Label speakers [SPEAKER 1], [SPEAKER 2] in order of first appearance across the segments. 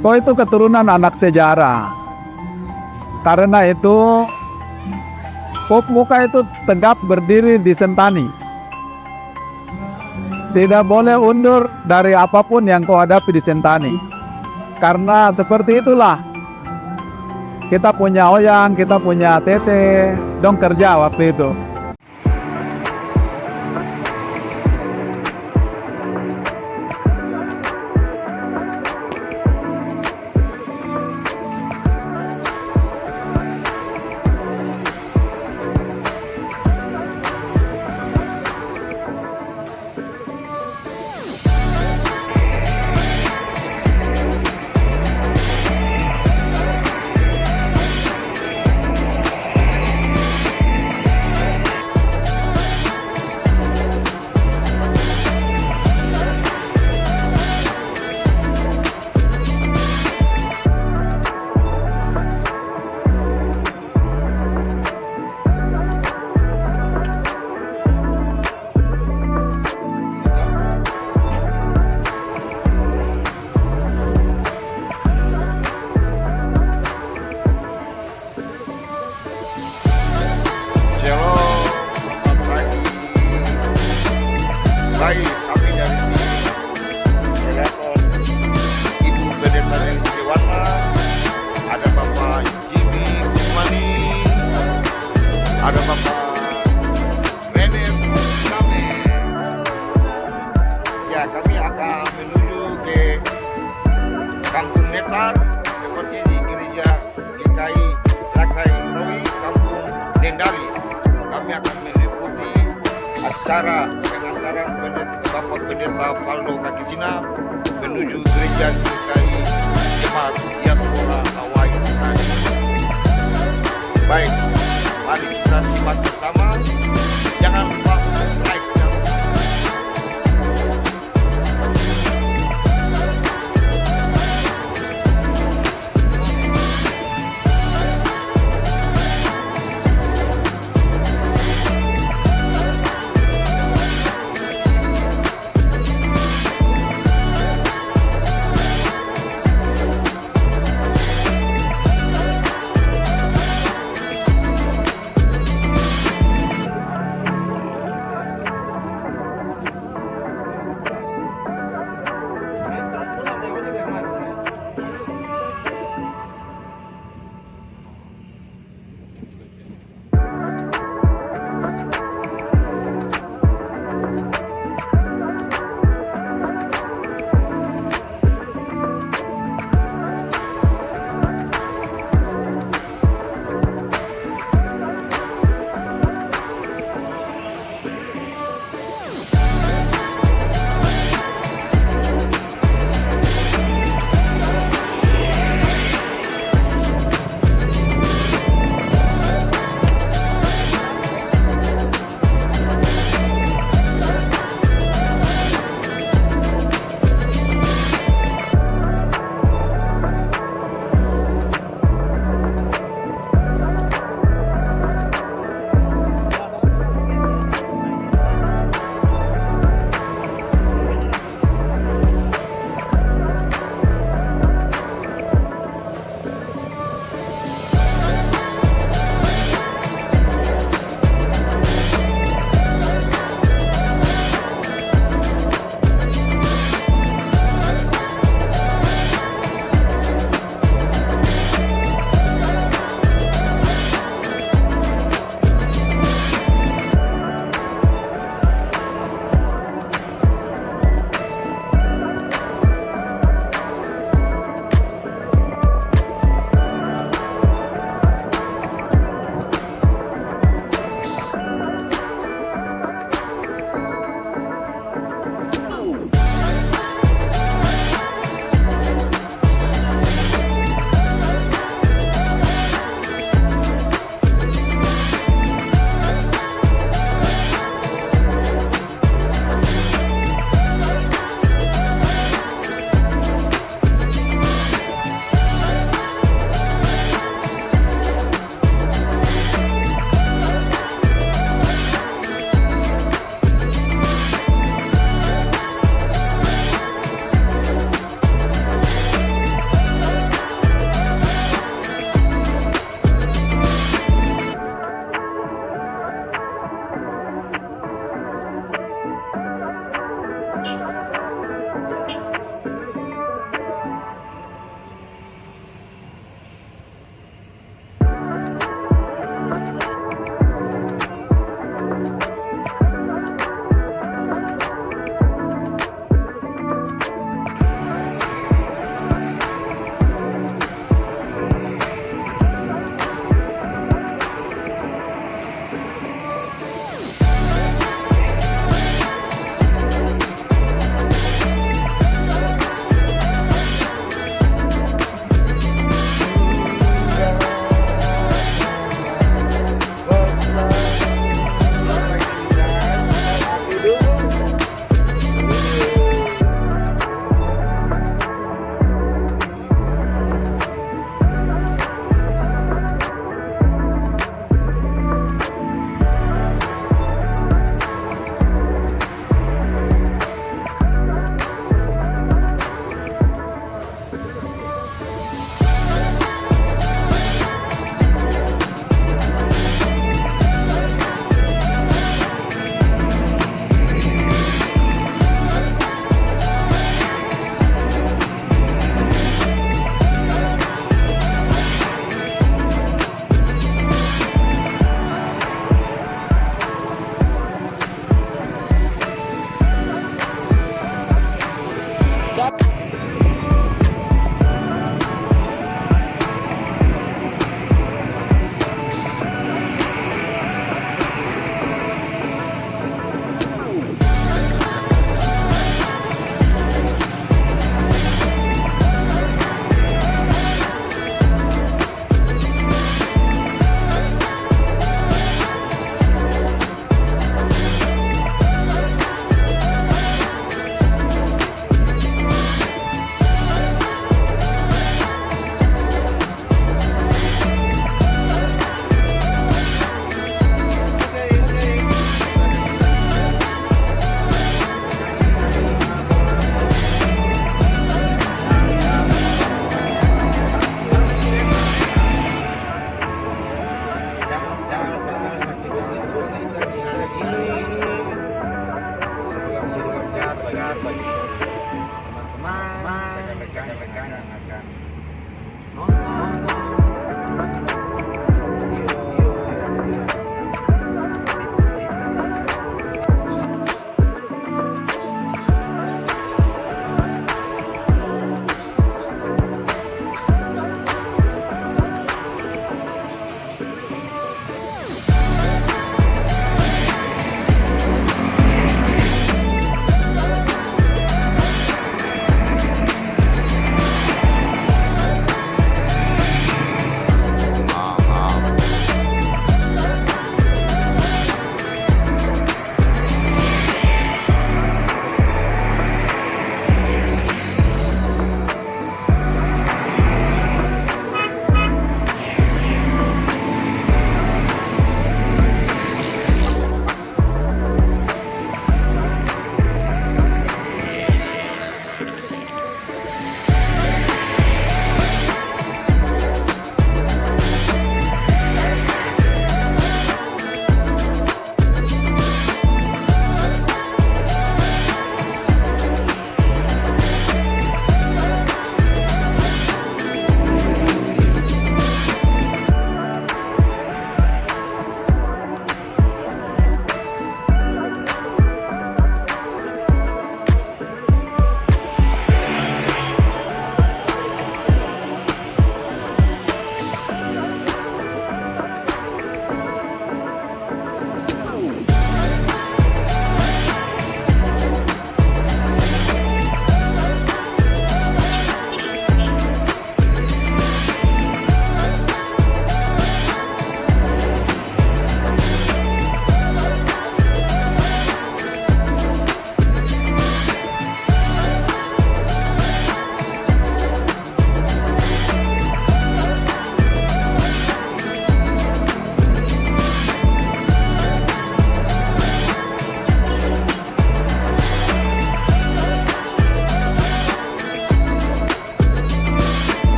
[SPEAKER 1] Kau itu keturunan anak sejarah. Karena itu Pop Muka itu tegap berdiri di Sentani. Tidak boleh undur dari apapun yang kau hadapi di Sentani. Karena seperti itulah kita punya Oyang, kita punya Tete, dong kerja waktu itu.
[SPEAKER 2] Baik, kami dari Keraton Ibu Pendeta Dewana, ada Bapak Jimmy Kusmani, ada Bapak Rene kami. Ya, kami akan menuju ke Kampung Netar, tepatnya di Gereja GKI Lakrai Rowi, Kampung Dendali. Kami akan meliputi acara pengantaran Bapak Pendeta Valdo Kakisina menuju Gereja GKI Jemaat Diaspora Hawaii tadi. Baik, mari kita simak bersama. Jangan lupa untuk like dan mereka yang akan nonton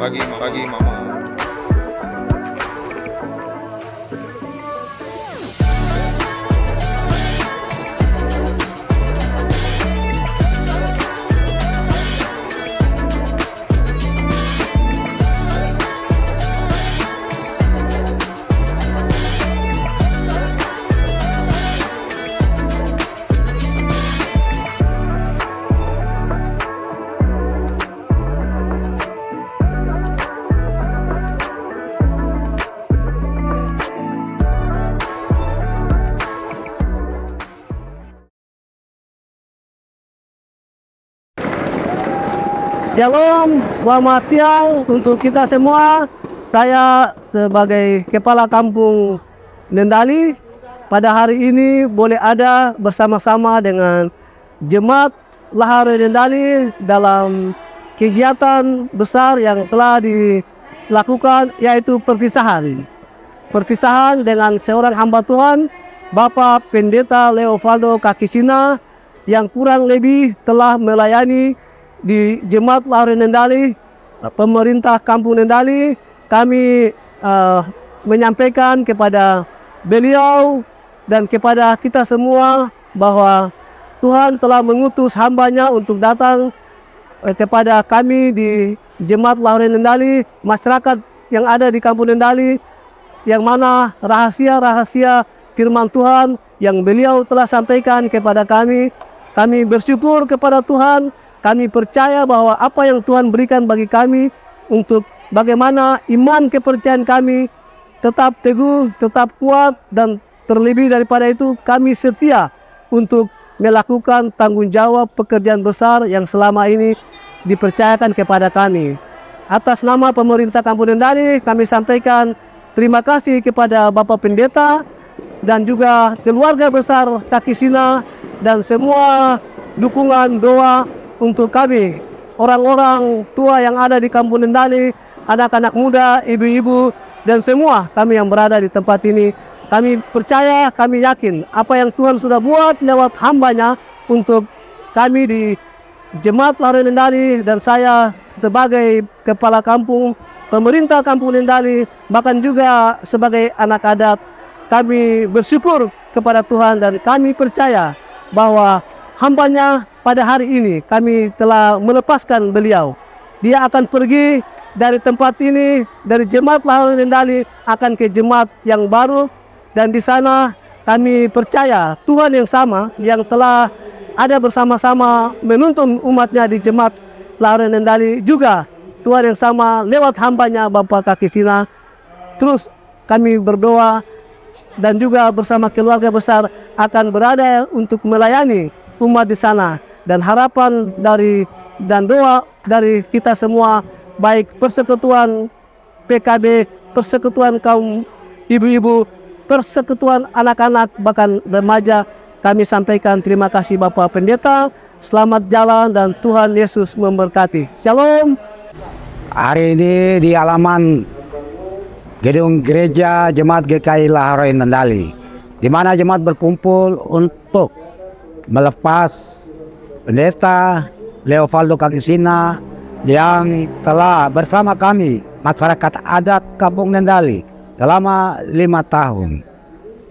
[SPEAKER 2] video yang pagi mama.
[SPEAKER 3] Shalom, selamat siang untuk kita semua. Saya sebagai Kepala Kampung Nendali pada hari ini boleh ada bersama-sama dengan Jemaat Lahare Nendali dalam kegiatan besar yang telah dilakukan, yaitu perpisahan. Perpisahan dengan seorang hamba Tuhan, Bapak Pendeta Leovaldo Kakisina, yang kurang lebih telah melayani di Jemaat Lahare Nendali, pemerintah Kampung Nendali. Kami menyampaikan kepada beliau dan kepada kita semua bahwa Tuhan telah mengutus hambanya untuk datang kepada kami di Jemaat Lahare Nendali, masyarakat yang ada di Kampung Nendali, yang mana rahasia-rahasia firman Tuhan yang beliau telah sampaikan kepada kami. Kami bersyukur kepada Tuhan. Kami percaya bahwa apa yang Tuhan berikan bagi kami untuk bagaimana iman kepercayaan kami tetap teguh, tetap kuat, dan terlebih daripada itu kami setia untuk melakukan tanggung jawab pekerjaan besar yang selama ini dipercayakan kepada kami. Atas nama pemerintah Kampung Nendali, kami sampaikan terima kasih kepada Bapak Pendeta dan juga keluarga besar Kakisina dan semua dukungan doa untuk kami, orang-orang tua yang ada di Kampung Nendali, anak-anak muda, ibu-ibu, dan semua kami yang berada di tempat ini. Kami percaya, kami yakin apa yang Tuhan sudah buat lewat hambanya untuk kami di Jemaat Laharoin Nendali, dan saya sebagai kepala kampung, pemerintah Kampung Nendali, bahkan juga sebagai anak adat. Kami bersyukur kepada Tuhan dan kami percaya bahwa hambanya pada hari ini kami telah melepaskan beliau. Dia akan pergi dari tempat ini, dari Jemaat Laharoin Nendali akan ke jemaat yang baru, dan di sana kami percaya Tuhan yang sama yang telah ada bersama-sama menuntun umatnya di Jemaat Laharoin Nendali juga Tuhan yang sama lewat hambanya Bapak Kaki Sina. Terus kami berdoa dan juga bersama keluarga besar akan berada untuk melayani umat di sana, dan harapan dari dan doa dari kita semua, baik persekutuan PKB, persekutuan kaum ibu-ibu, persekutuan anak-anak, bahkan remaja, kami sampaikan terima kasih Bapak Pendeta, selamat jalan dan Tuhan Yesus memberkati. Shalom.
[SPEAKER 4] Hari ini di halaman gedung gereja Jemaat GKI Laharoin Nendali, di mana jemaat berkumpul untuk melepas Pendeta Leovaldo Kaki Sina yang telah bersama kami masyarakat adat Kampung Nendali selama 5 tahun.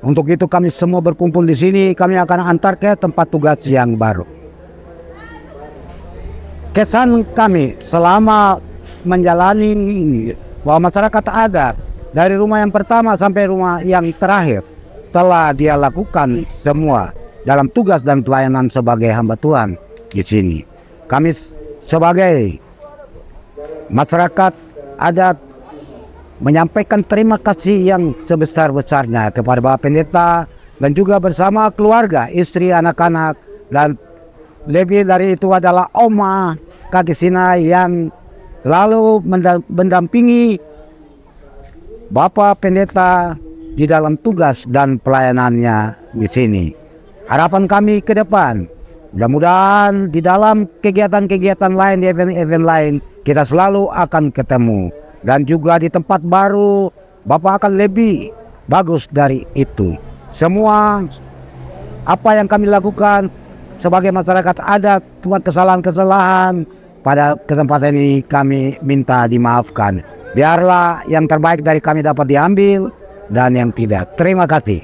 [SPEAKER 4] Untuk itu kami semua berkumpul di sini, kami akan antar ke tempat tugas yang baru. Kesan kami selama menjalani bahwa masyarakat adat dari rumah yang pertama sampai rumah yang terakhir telah dia lakukan semua dalam tugas dan pelayanan sebagai hamba Tuhan di sini. Kami sebagai masyarakat adat menyampaikan terima kasih yang sebesar-besarnya kepada Bapak Pendeta dan juga bersama keluarga, istri, anak-anak, dan lebih dari itu adalah Oma Kaki Sina yang selalu mendampingi Bapak Pendeta di dalam tugas dan pelayanannya di sini. Harapan kami ke depan, mudah-mudahan di dalam kegiatan-kegiatan lain, di event-event lain, kita selalu akan ketemu. Dan juga di tempat baru, Bapak akan lebih bagus dari itu. Semua apa yang kami lakukan sebagai masyarakat adat, cuma kesalahan-kesalahan, pada kesempatan ini kami minta dimaafkan. Biarlah yang terbaik dari kami dapat diambil dan yang tidak. Terima kasih.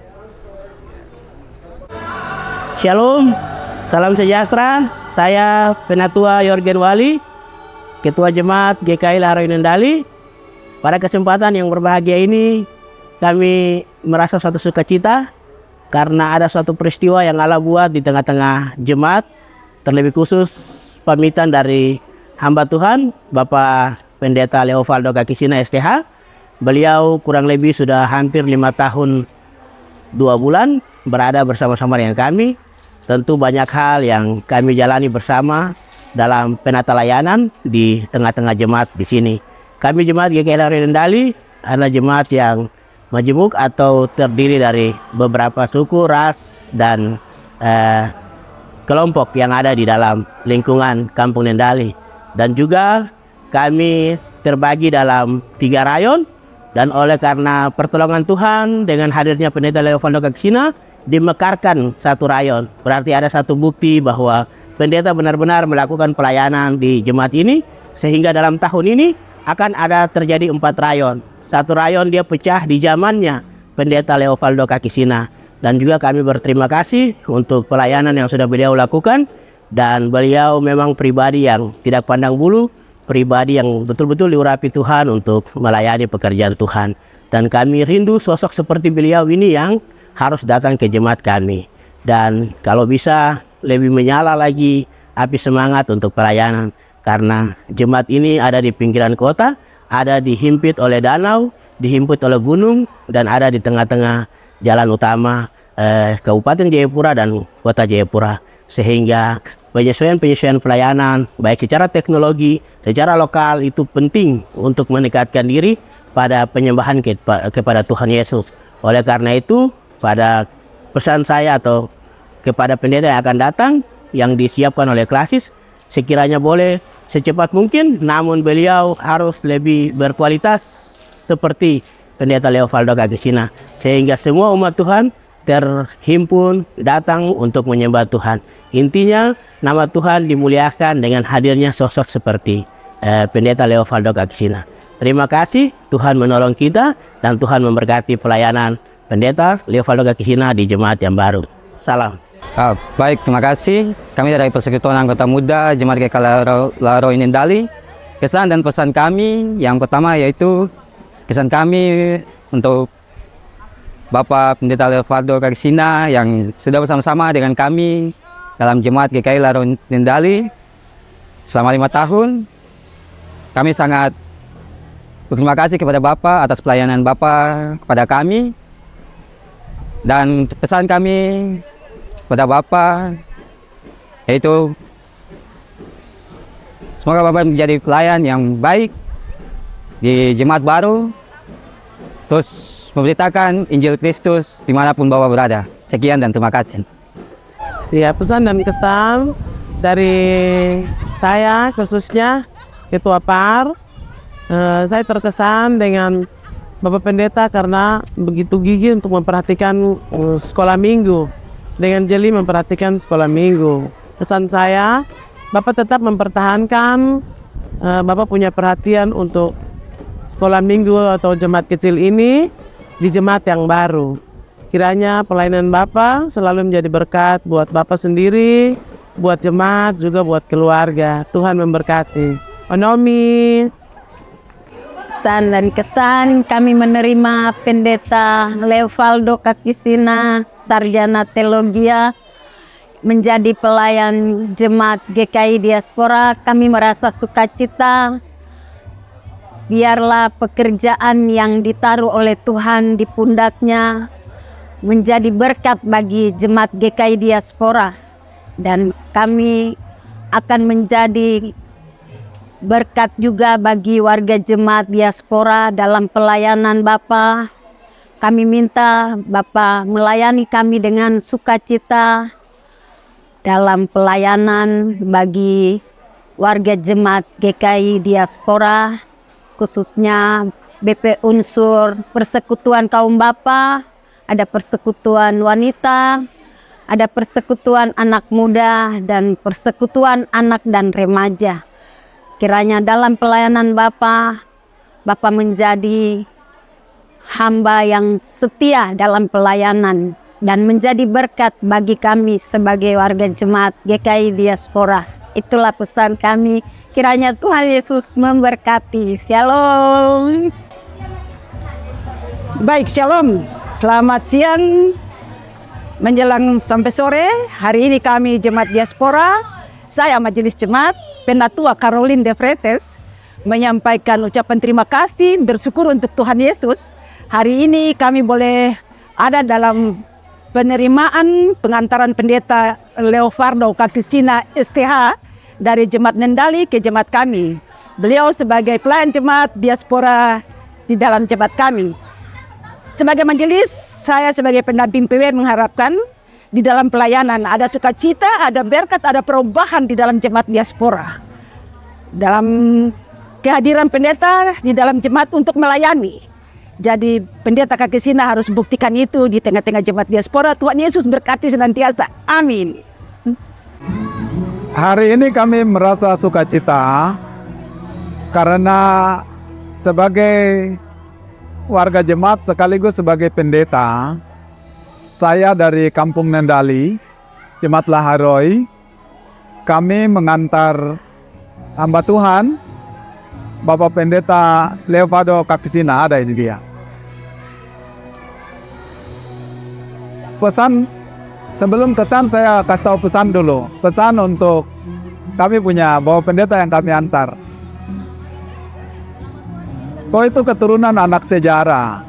[SPEAKER 5] Shalom, salam sejahtera. Saya Penatua Yorgen Wali, Ketua Jemaat GKI Laharoin Nendali. Pada kesempatan yang berbahagia ini, kami merasa suatu sukacita karena ada suatu peristiwa yang Allah buat di tengah-tengah jemaat, terlebih khusus pamitan dari hamba Tuhan, Bapak Pendeta Leovaldo Kaki Sina STH. Beliau kurang lebih sudah hampir 5 tahun 2 bulan berada bersama-sama dengan kami. Tentu banyak hal yang kami jalani bersama dalam penata layanan di tengah-tengah jemaat di sini. Kami Jemaat GKI Laharoin Nendali adalah jemaat yang majemuk atau terdiri dari beberapa suku, ras, dan kelompok yang ada di dalam lingkungan Kampung Nendali. Dan juga kami terbagi dalam 3 rayon, dan oleh karena pertolongan Tuhan dengan hadirnya Pendeta Leovaldo Kaki Sina dimekarkan satu rayon. Berarti ada satu bukti bahwa pendeta benar-benar melakukan pelayanan di jemaat ini, sehingga dalam tahun ini akan ada terjadi 4 rayon. Satu rayon dia pecah di zamannya Pendeta Leovaldo Kaki Sina. Dan juga kami berterima kasih untuk pelayanan yang sudah beliau lakukan. Dan beliau memang pribadi yang tidak pandang bulu, pribadi yang betul-betul diurapi Tuhan untuk melayani pekerjaan Tuhan. Dan kami rindu sosok seperti beliau ini yang harus datang ke jemaat kami. Dan kalau bisa lebih menyala lagi api semangat untuk pelayanan. Karena jemaat ini ada di pinggiran kota, ada dihimpit oleh danau, dihimpit oleh gunung, dan ada di tengah-tengah jalan utama Kabupaten Jayapura dan Kota Jayapura. Sehingga penyesuaian-penyesuaian pelayanan, baik secara teknologi, secara lokal, itu penting untuk mendekatkan diri pada penyembahan kepada Tuhan Yesus. Oleh karena itu, pada pesan saya atau kepada pendeta yang akan datang, yang disiapkan oleh klasis, sekiranya boleh secepat mungkin, namun beliau harus lebih berkualitas seperti Pendeta Leovaldo Kagesina, sehingga semua umat Tuhan terhimpun datang untuk menyembah Tuhan. Intinya nama Tuhan dimuliakan dengan hadirnya sosok seperti Pendeta Leovaldo Kagesina. Terima kasih, Tuhan menolong kita dan Tuhan memberkati pelayanan Pendeta Leovaldo Kagesina di Jemaat yang baru. Salam.
[SPEAKER 6] Baik, terima kasih. Kami dari Persekutuan Anggota Muda Jemaat GKI Laroi Nendali. Kesan dan pesan kami yang pertama yaitu kesan kami untuk Bapak Pendeta Leovaldo Kagesina yang sudah bersama-sama dengan kami dalam Jemaat GKI Laroi Nendali selama 5 tahun. Kami sangat berterima kasih kepada Bapak atas pelayanan Bapak kepada kami. Dan pesan kami kepada Bapak yaitu semoga Bapak menjadi pelayan yang baik di Jemaat baru, terus memberitakan Injil Kristus dimanapun Bapak berada. Sekian dan terima kasih.
[SPEAKER 3] Ya, pesan dan kesan dari saya khususnya Ketua PAR, saya terkesan dengan Bapak Pendeta karena begitu gigih untuk memperhatikan sekolah minggu, dengan jeli memperhatikan sekolah minggu. Pesan saya, Bapak tetap mempertahankan, Bapak punya perhatian untuk sekolah minggu atau jemaat kecil ini di jemaat yang baru. Kiranya pelayanan Bapak selalu menjadi berkat buat Bapak sendiri, buat jemaat, juga buat keluarga. Tuhan memberkati. Onomi.
[SPEAKER 7] Pesan dan kesan kami menerima Pendeta Leovaldo Kagesina, sarjana teologia, menjadi pelayan jemaat GKI Diaspora. Kami merasa sukacita. Biarlah pekerjaan yang ditaruh oleh Tuhan di pundaknya menjadi berkat bagi jemaat GKI Diaspora, dan kami akan menjadi berkat juga bagi warga jemaat diaspora dalam pelayanan Bapa. Kami minta Bapa melayani kami dengan sukacita dalam pelayanan bagi warga jemaat GKI Diaspora, khususnya BP Unsur Persekutuan Kaum Bapa, ada persekutuan wanita, ada persekutuan anak muda, dan persekutuan anak dan remaja. Kiranya dalam pelayanan Bapa menjadi hamba yang setia dalam pelayanan dan menjadi berkat bagi kami sebagai warga jemaat GKI Diaspora. Itulah pesan kami. Kiranya Tuhan Yesus memberkati. Shalom.
[SPEAKER 8] Baik, shalom. Selamat siang menjelang sampai sore. Hari ini kami Jemaat Diaspora, saya Majelis Jemaat Penatua Caroline de Freitas, menyampaikan ucapan terima kasih, bersyukur untuk Tuhan Yesus. Hari ini kami boleh ada dalam penerimaan pengantaran Pendeta Leovaldo Kagesina STH dari Jemaat Nendali ke jemaat kami. Beliau sebagai pelayan jemaat diaspora di dalam jemaat kami. Sebagai majelis, saya sebagai pendamping PW mengharapkan di dalam pelayanan ada sukacita, ada berkat, ada perubahan di dalam jemaat diaspora. Dalam kehadiran pendeta di dalam jemaat untuk melayani. Jadi Pendeta Kagesina harus buktikan itu di tengah-tengah jemaat diaspora. Tuhan Yesus berkati senantiasa. Amin.
[SPEAKER 1] Hari ini kami merasa sukacita karena sebagai warga jemaat sekaligus sebagai pendeta, saya dari Kampung Nendali, Jemaat Laharoi, kami mengantar hamba Tuhan, Bapak Pendeta Leovaldo Kagesina, ada ini dia. Pesan, sebelum kesan saya kasih tahu pesan dulu. Pesan untuk kami punya Bapak Pendeta yang kami antar. Kau itu keturunan anak sejarah.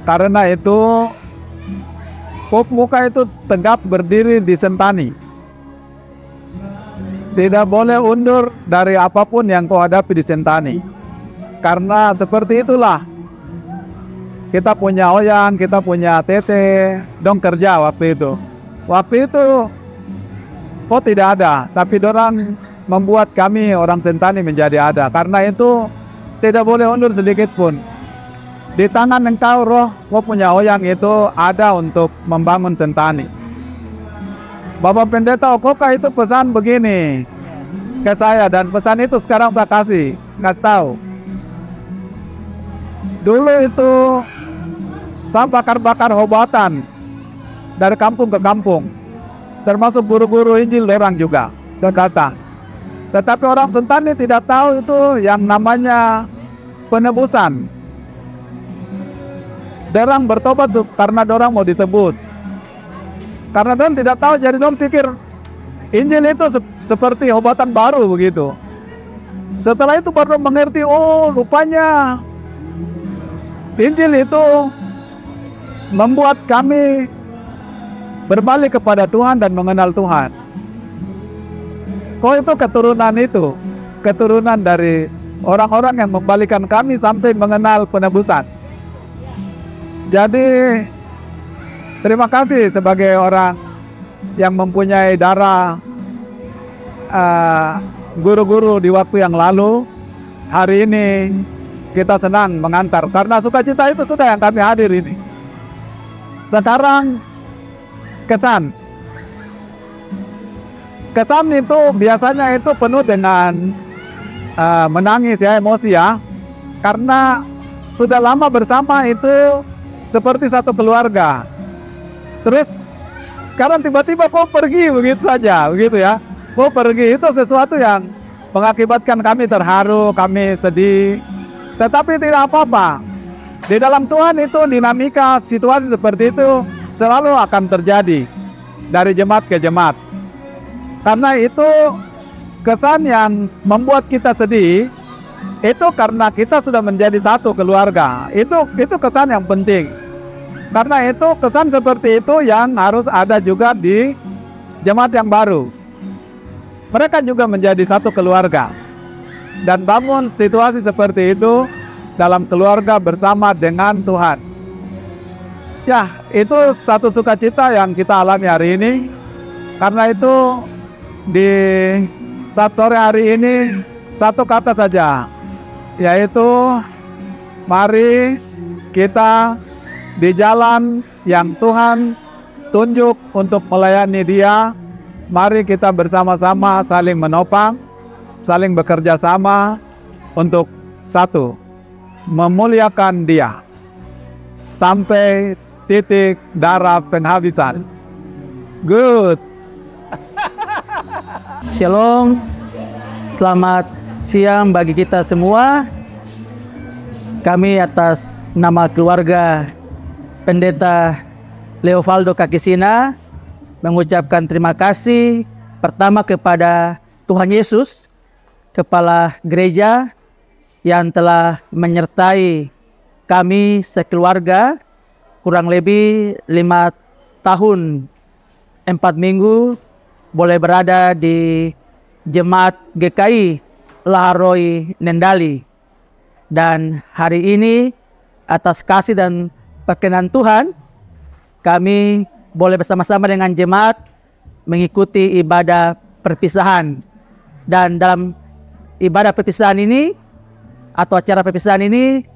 [SPEAKER 1] Karena itu Pop Muka itu tegap berdiri di Sentani. Tidak boleh undur dari apapun yang kau hadapi di Sentani. Karena seperti itulah kita punya Oyang, kita punya Tete, dong kerja waktu itu. Waktu itu kau tidak ada, tapi dorang membuat kami orang Sentani menjadi ada. Karena itu tidak boleh undur sedikit pun. Di tangan engkau roh punya oyang itu ada untuk membangun Sentani. Bapak Pendeta Okoka itu pesan begini ke saya, dan pesan itu sekarang saya kasih tahu. Dulu itu saya bakar-bakar obatan dari kampung ke kampung, termasuk guru-guru Injil orang juga berkata. Tetapi orang Sentani tidak tahu itu yang namanya penebusan. Dorang bertobat karena dorang mau ditebus. Karena dorang tidak tahu, jadi dorang pikir Injil itu seperti obatan baru begitu. Setelah itu baru mengerti, oh rupanya Injil itu membuat kami berbalik kepada Tuhan dan mengenal Tuhan. Oh itu keturunan dari orang-orang yang membalikkan kami sampai mengenal penebusan. Jadi terima kasih sebagai orang yang mempunyai darah guru-guru di waktu yang lalu. Hari ini kita senang mengantar, karena sukacita itu sudah yang kami hadir ini. Sekarang kesan itu biasanya itu penuh dengan menangis ya, emosi ya, karena sudah lama bersama itu seperti satu keluarga. Terus sekarang tiba-tiba kok pergi begitu saja, begitu ya. Kok pergi, itu sesuatu yang mengakibatkan kami terharu, kami sedih. Tetapi tidak apa-apa. Di dalam Tuhan itu dinamika situasi seperti itu selalu akan terjadi dari jemaat ke jemaat. Karena itu kesan yang membuat kita sedih itu karena kita sudah menjadi satu keluarga. Itu kesan yang penting. Karena itu kesan seperti itu yang harus ada juga di jemaat yang baru. Mereka juga menjadi satu keluarga. Dan bangun situasi seperti itu dalam keluarga bersama dengan Tuhan. Ya, itu satu sukacita yang kita alami hari ini. Karena itu di saat sore hari ini satu kata saja, yaitu mari kita di jalan yang Tuhan tunjuk untuk melayani Dia. Mari kita bersama-sama saling menopang, saling bekerja sama untuk satu, memuliakan Dia sampai titik darah penghabisan. Good.
[SPEAKER 3] Shalom, selamat siang bagi kita semua. Kami atas nama keluarga Pendeta Leovaldo Kakisina mengucapkan terima kasih pertama kepada Tuhan Yesus, Kepala Gereja, yang telah menyertai kami sekeluarga kurang lebih 5 tahun 4 minggu boleh berada di Jemaat GKI Laharoi Nendali. Dan hari ini atas kasih dan perkenan Tuhan, kami boleh bersama-sama dengan jemaat mengikuti ibadah perpisahan. Dan dalam ibadah perpisahan ini atau acara perpisahan ini,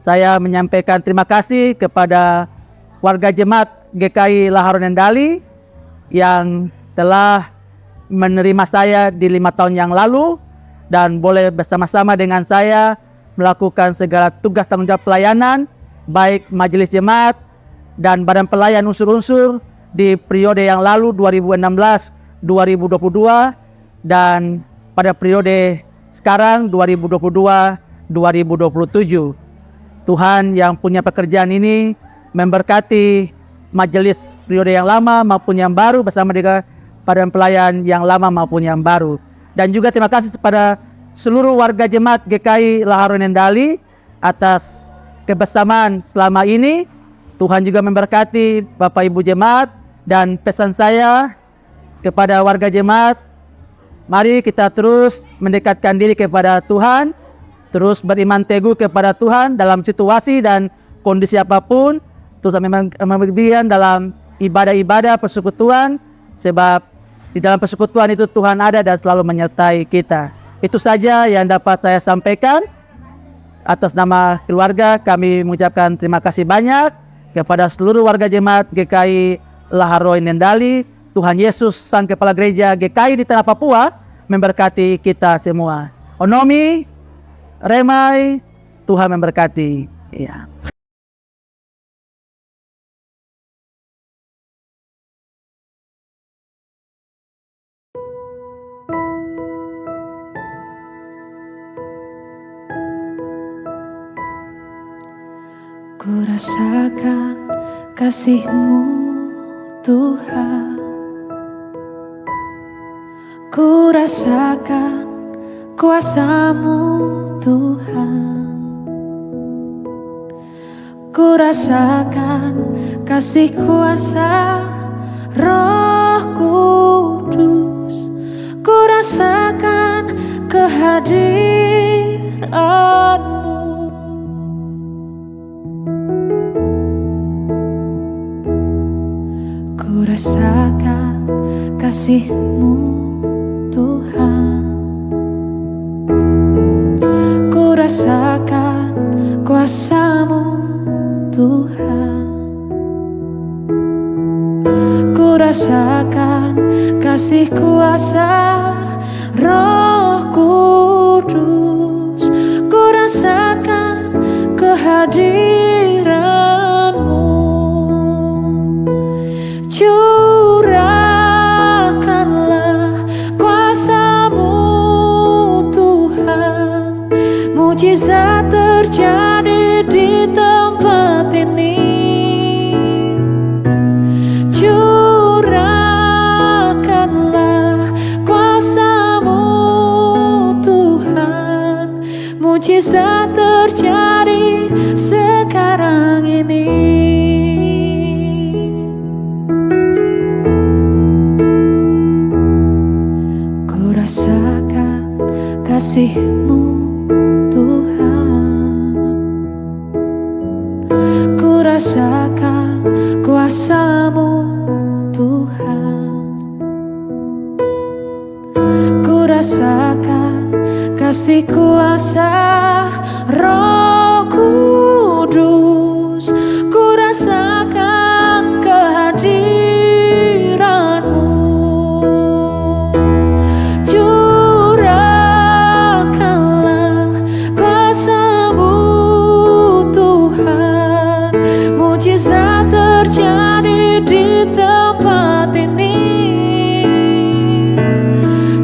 [SPEAKER 3] saya menyampaikan terima kasih kepada warga jemaat GKI Laharoi Nendali yang telah menerima saya di 5 tahun yang lalu dan boleh bersama-sama dengan saya melakukan segala tugas tanggung jawab pelayanan, baik majelis jemaat dan badan pelayan unsur-unsur di periode yang lalu 2016-2022 dan pada periode sekarang 2022-2027. Tuhan yang punya pekerjaan ini memberkati majelis periode yang lama maupun yang baru bersama dengan badan pelayan yang lama maupun yang baru. Dan juga terima kasih kepada seluruh warga jemaat GKI Laharoi Nendali atas kebersamaan selama ini. Tuhan juga memberkati Bapak Ibu jemaat, dan pesan saya kepada warga jemaat, mari kita terus mendekatkan diri kepada Tuhan, terus beriman teguh kepada Tuhan dalam situasi dan kondisi apapun, terus memang dalam ibadah-ibadah persekutuan, sebab Di dalam persekutuan itu Tuhan ada dan selalu menyertai kita. Itu saja yang dapat saya sampaikan. Atas nama keluarga kami mengucapkan terima kasih banyak kepada seluruh warga jemaat GKI Laharoi Nendali. Tuhan Yesus Sang Kepala Gereja GKI di Tanah Papua memberkati kita semua. Onomi, Remai, Tuhan memberkati. Ya.
[SPEAKER 9] Ku rasakan kasih-Mu Tuhan, ku rasakan kuasa-Mu Tuhan, ku rasakan kasih kuasa Roh Kudus, ku rasakan kehadiran-Mu. Ku rasakan kasih-Mu Tuhan, ku rasakan kuasa-Mu Tuhan, ku rasakan kasih kuasa Roh Kudus, ku rasakan kehadiran-Mu. Curahkanlah kuasa-Mu Tuhan, mujizat terjadi di tempat ini. Curahkanlah kuasa-Mu Tuhan, mujizat terjadi sekarang ini. Rasakan kasih-Mu Tuhan, ku rasakan kuasa-Mu Tuhan, ku rasakan kasih kuasa Roh Kudus, ku rasakan kehadiran-Mu. Mujizat terjadi di tempat ini.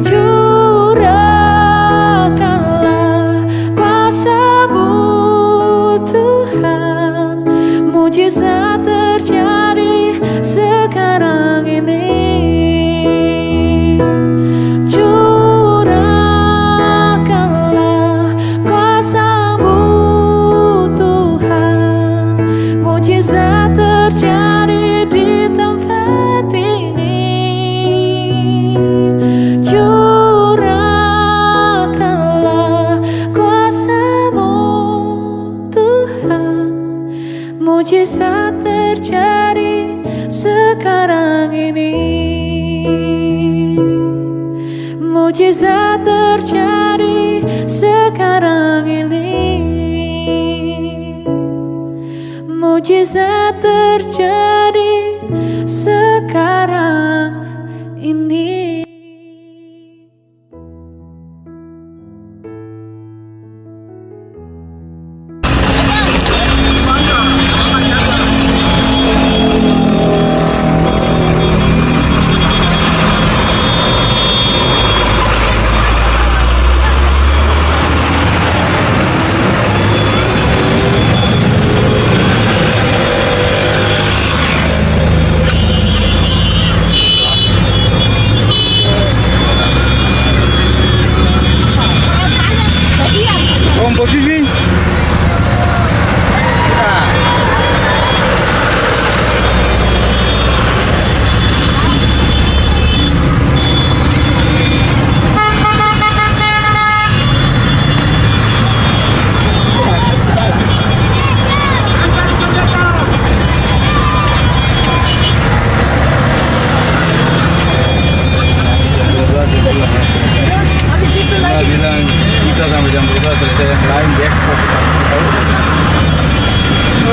[SPEAKER 9] Curahkanlah kuasa-Mu Tuhan, mujizat terjadi sekarang ini. Curahkanlah kuasa-Mu Tuhan, mujizat terjadi di tempat ini. Curahkanlah kuasa-Mu Tuhan, mujizat terjadi sekarang ini. Mujizat terjadi sekarang ini. Mujizat terjadi sekarang ini.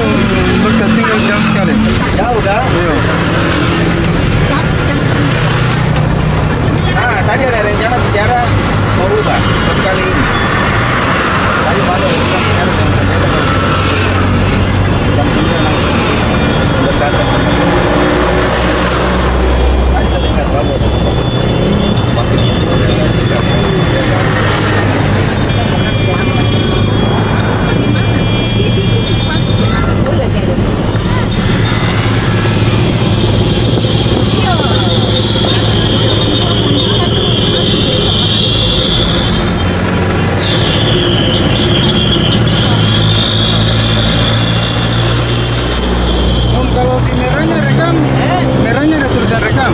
[SPEAKER 2] Kita tinggal jam sekali.
[SPEAKER 5] Jauh dah.
[SPEAKER 2] Iya.
[SPEAKER 5] Nah, tadi ada rencana bicara mau rubah satu kali ini. Tadi baru bicara dengan pendeta jam 9 langsung berdatang. Tadi saya dengar baru.
[SPEAKER 2] Om, kalau di merahnya rekam, merahnya ada tulisan rekam.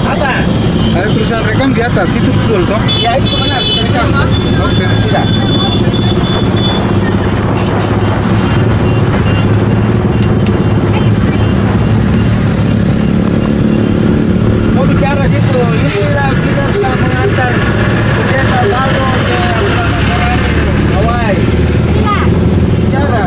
[SPEAKER 5] Apa?
[SPEAKER 2] Ada tulisan rekam di atas, itu betul toh?
[SPEAKER 5] Ya itu benar, rekam.
[SPEAKER 2] Oke.
[SPEAKER 5] Tidak. Mau bicara situ, inilah kita sedang mengantar pendeta baru ke Hawaii. Bicara.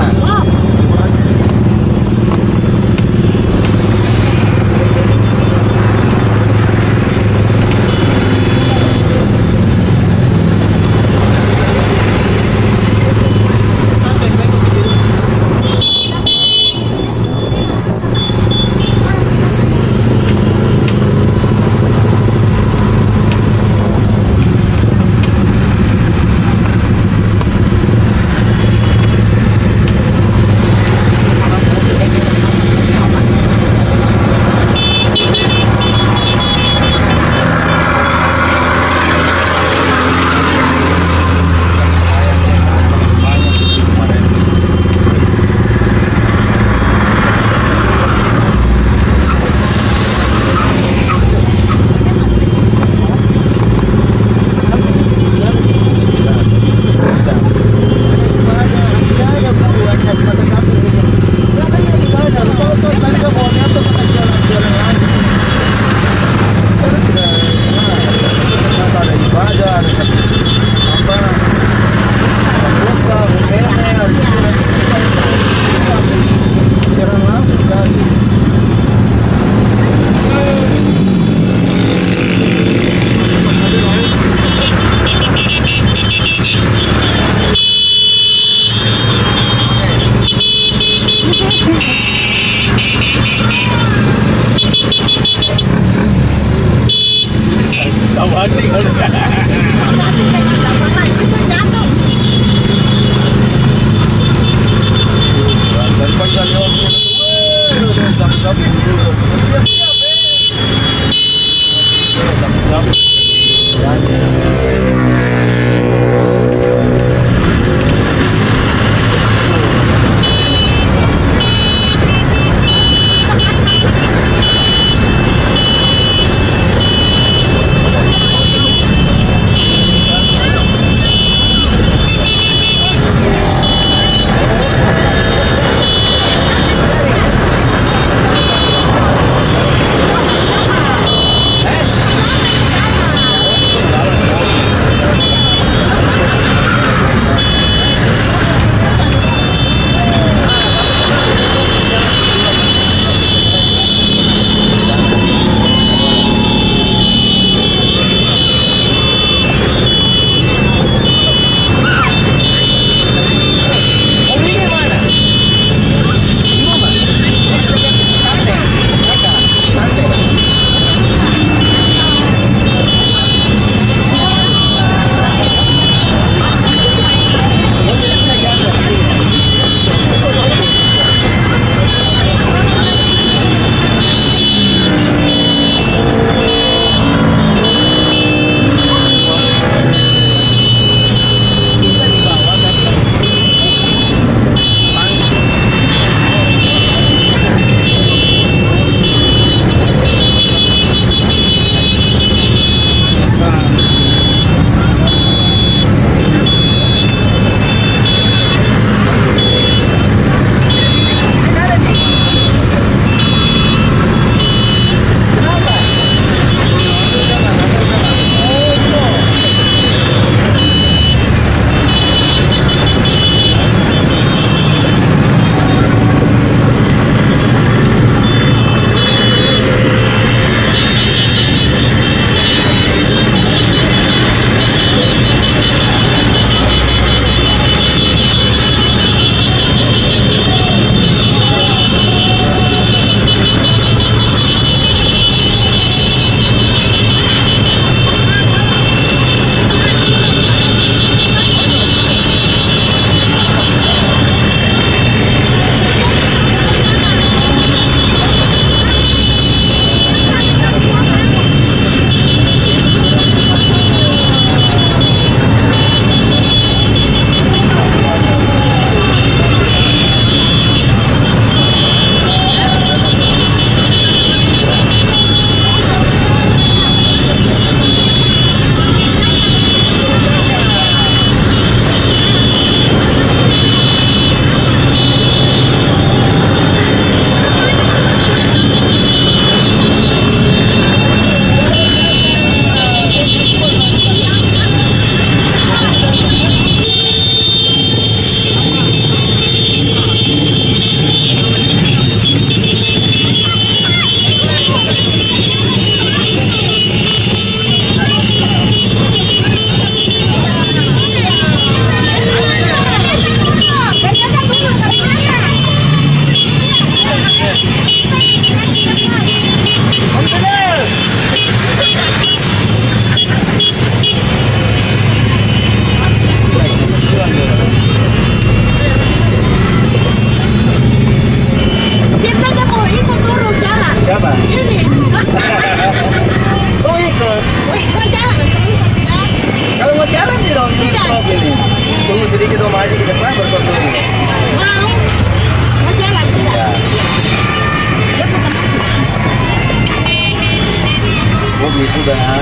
[SPEAKER 2] sudah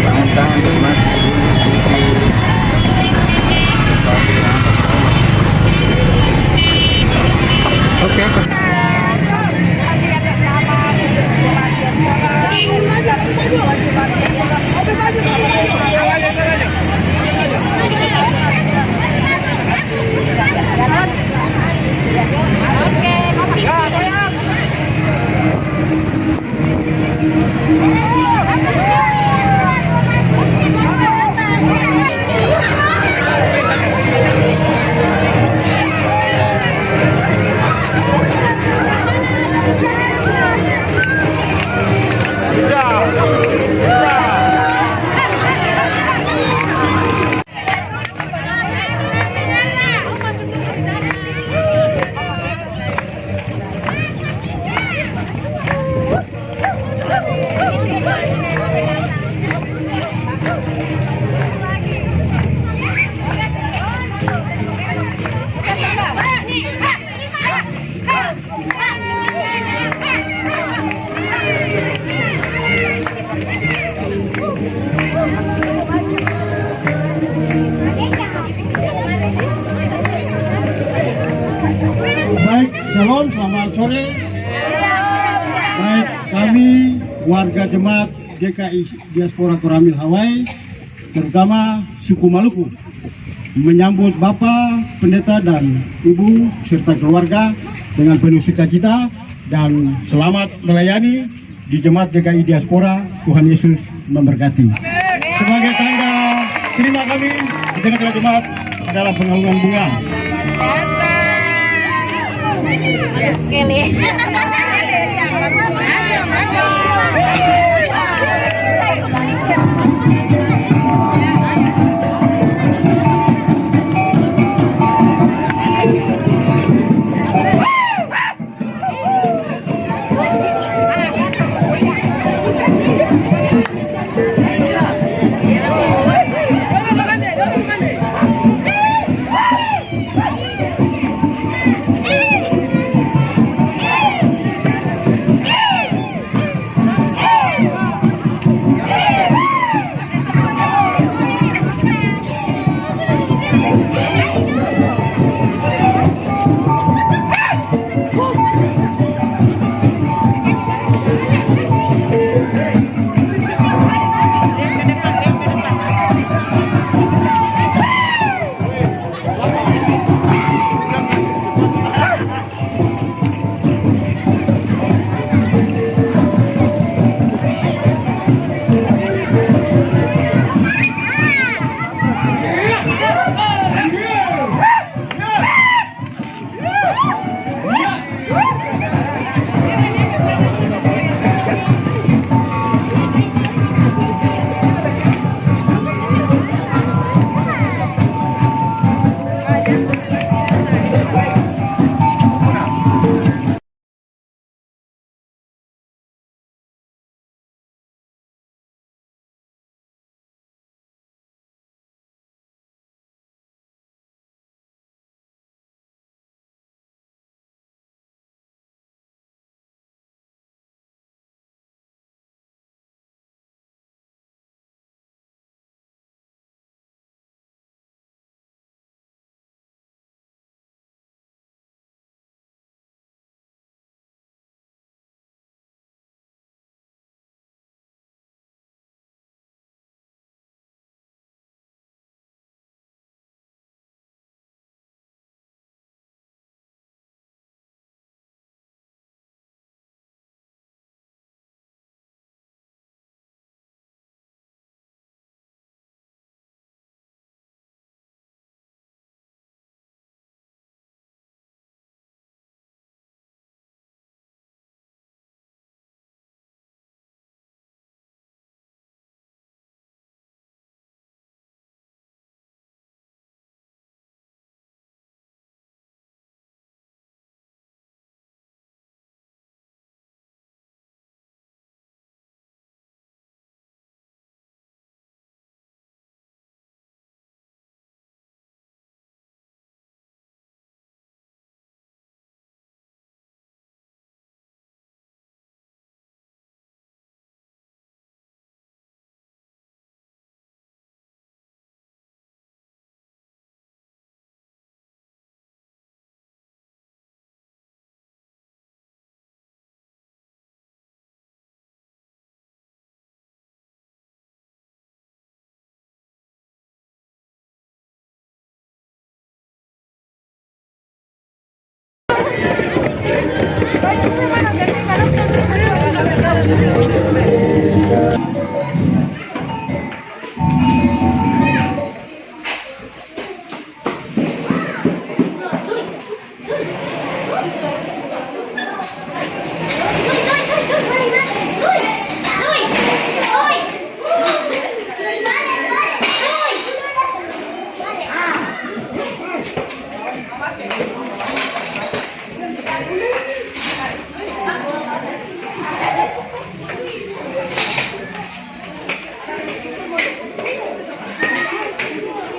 [SPEAKER 2] tangan-tangan jemaat Oke,
[SPEAKER 10] Baik, shalom, selamat sore. Baik, kami warga jemaat GKI Diaspora Koramil Hawaii, terutama suku Maluku, menyambut Bapak, Pendeta dan Ibu serta keluarga dengan penuh sukacita dan selamat melayani di jemaat GKI Diaspora. Tuhan Yesus memberkati. Sebagai tanda terima kami di tengah-tengah jemaat adalah pengagungan bunga.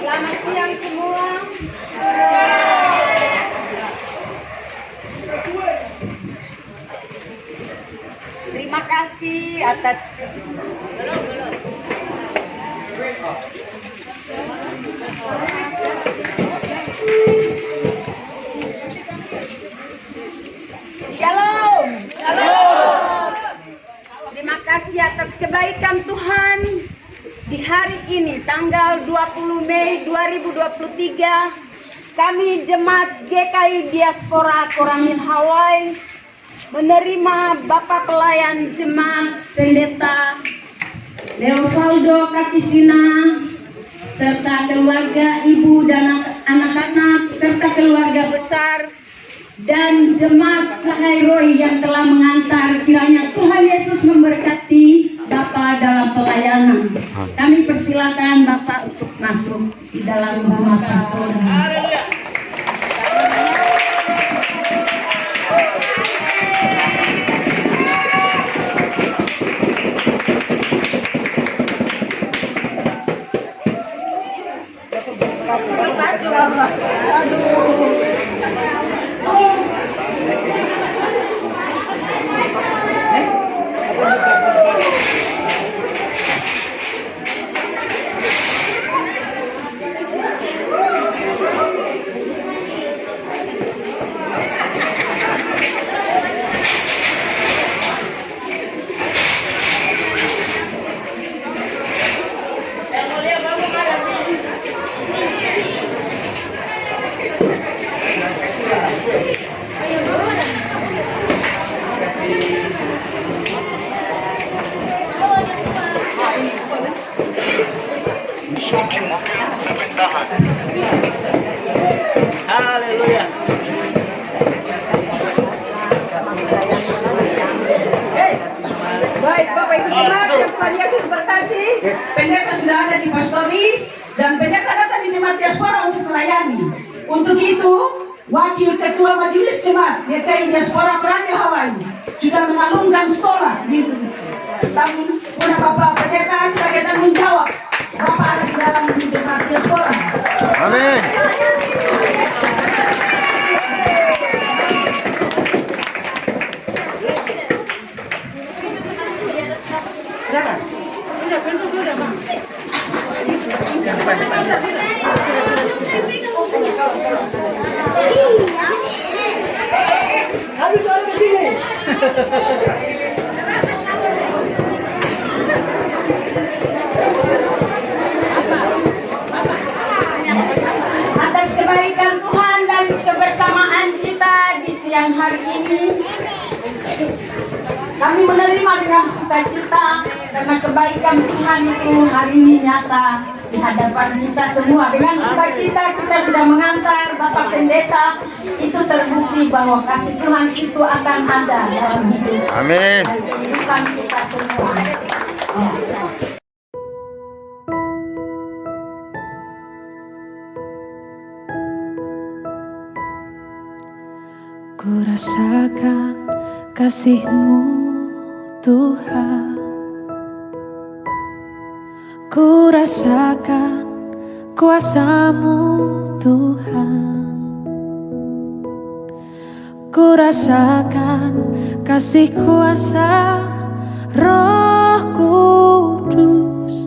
[SPEAKER 7] Selamat siang semua. Terima kasih atas Shalom. Terima kasih atas kebaikan Tuhan. Di hari ini tanggal 20 Mei 2023 kami Jemaat GKI Diaspora Koramil Hawaii menerima Bapak Pelayan Jemaat Pendeta Leopoldo Kakisina serta keluarga ibu dan anak-anak serta keluarga besar dan Jemaat Lahairoi yang telah mengantar. Kiranya Tuhan Yesus memberkati Bapak dalam pelayanan. Kami persilakan Bapak untuk masuk di dalam rumah pastor.
[SPEAKER 5] Haleluya.
[SPEAKER 8] Baik, Bapak Ibu Jemaat, yang Tuhan Yesus berkati. Pendeta sudah ada di pastori dan pendeta datang di Jemaat Diaspora untuk melayani. Untuk itu, Wakil Ketua Majelis Jemaat GKI Diaspora Koramil Hawaii sudah mengalungkan sekolah di namun Bapak Pendeta sebagai tanggung jawab Bapak ada di dalam Jemaat Diaspora.
[SPEAKER 2] Amin.
[SPEAKER 7] Atas kebaikan Tuhan dan kebersamaan kita di siang hari ini, kami menerima dengan sukacita karena kebaikan Tuhan itu hari ini nyata di hadapan kita semua. Dengan sukacita kita sudah mengantar Bapak Pendeta, itu terbukti bahwa kasih Tuhan itu akan ada dalam hidup.
[SPEAKER 2] Amin.
[SPEAKER 7] Dan kehidupan kita semua. Ya.
[SPEAKER 9] Ku rasakan kasih-Mu Tuhan, ku rasakan kuasa-Mu Tuhan, ku rasakan kasih kuasa Roh Kudus,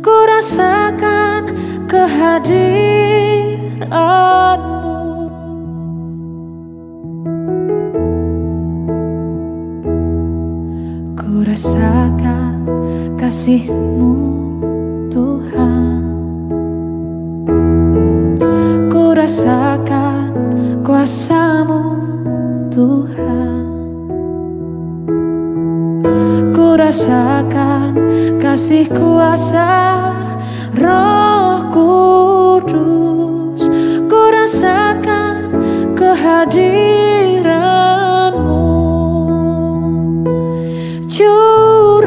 [SPEAKER 9] ku rasakan kehadiran-Mu. Ku rasakan kasih-Mu Tuhan, ku rasakan kuasa-Mu Tuhan, rasakan kasih kuasa Roh Kudus, ku rasakan kehadiran-Mu. Curahkanlah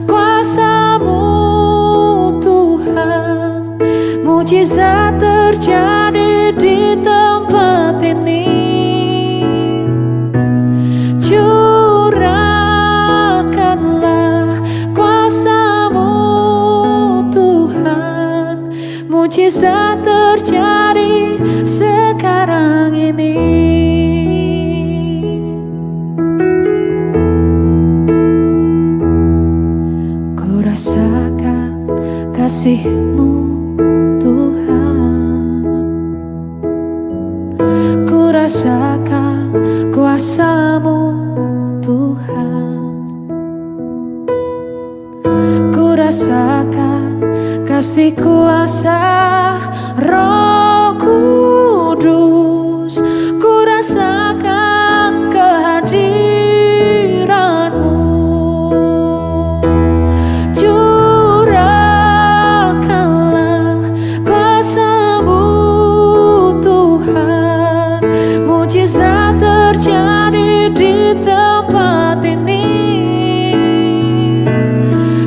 [SPEAKER 9] kuasa-Mu Tuhan, mujizat terjadi di tempat ini. Curahkanlah kuasa-Mu Tuhan, mujizat terjadi sekarang ini. Ku rasakan kasih-Mu Tuhan, ku rasakan kuasa-Mu Tuhan, ku rasakan kasih kuasa Roh Kudus, ku rasakan kehadiran-Mu. Curahkanlah kuasa-Mu Tuhan, mujizat terjadi di tempat ini.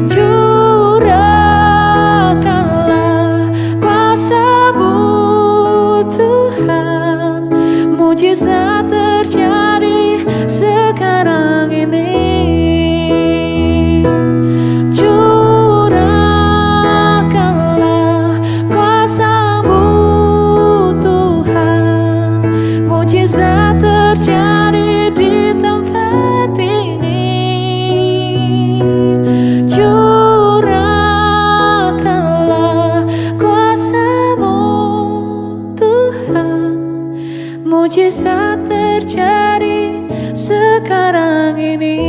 [SPEAKER 9] Curahkanlah kuasa-Mu Tuhan, mujizat terjadi sekarang ini. Curahkanlah kuasa-Mu Tuhan, mujizat terjadi di tempat ini. Curahkanlah kuasa-Mu Tuhan, mujizat terjadi sekarang ini.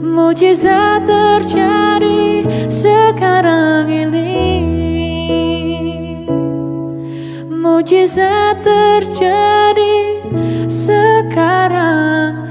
[SPEAKER 9] Mujizat terjadi sekarang ini. Mujizat terjadi sekarang